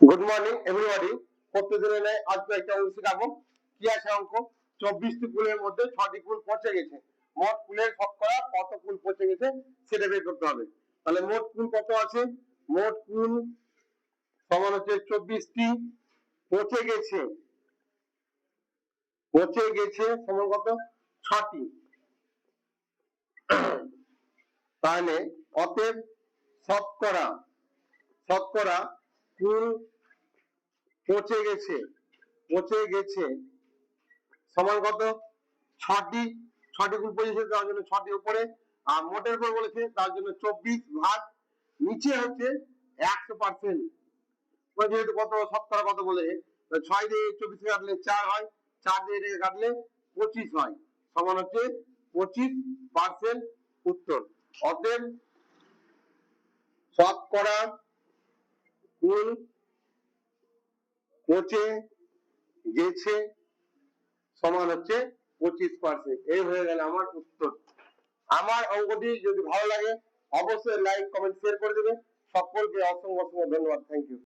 Good morning everybody. প্রত্যেকদিনের ন্যায় আজকে একটা অঙ্ক শেখাবো। কি আছে অঙ্ক? 24টি কুলের মধ্যে 6টি কুল পচে গেছে। মোট কুলের শতকরা কত কুল পচে গেছে সেটা বের করতে হবে। তাহলে মোট কুল কত আছে? মোট কুল সমান হচ্ছে 24টি, পচে গেছে সমান কত? 6টি। তাহলে অতএব শতকরা কুল পচে গেছে সমান কত? 6টি। 6টি কুল পচেছে তার জন্য 6টি উপরে, আর মোটের উপর বলেছে তার জন্য 24 ভাগ নিচে হচ্ছে 100%। যেহেতু কত শতকরা কত বলেছে, 6 দিয়ে 24 কাটলে 4 হয়, 4 দিয়ে এটাকে কাটলে 25 হয়, সমান হচ্ছে 25% উত্তর। অতএব শতকরা কুল পচে গেছে সমান হচ্ছে 25%। এই হয়ে গেল আমার উত্তর। আমার অঙ্কটি যদি ভালো লাগে অবশ্যই লাইক কমেন্ট শেয়ার করে দেবেন। সকলকে অসংখ্য ধন্যবাদ। Thank you.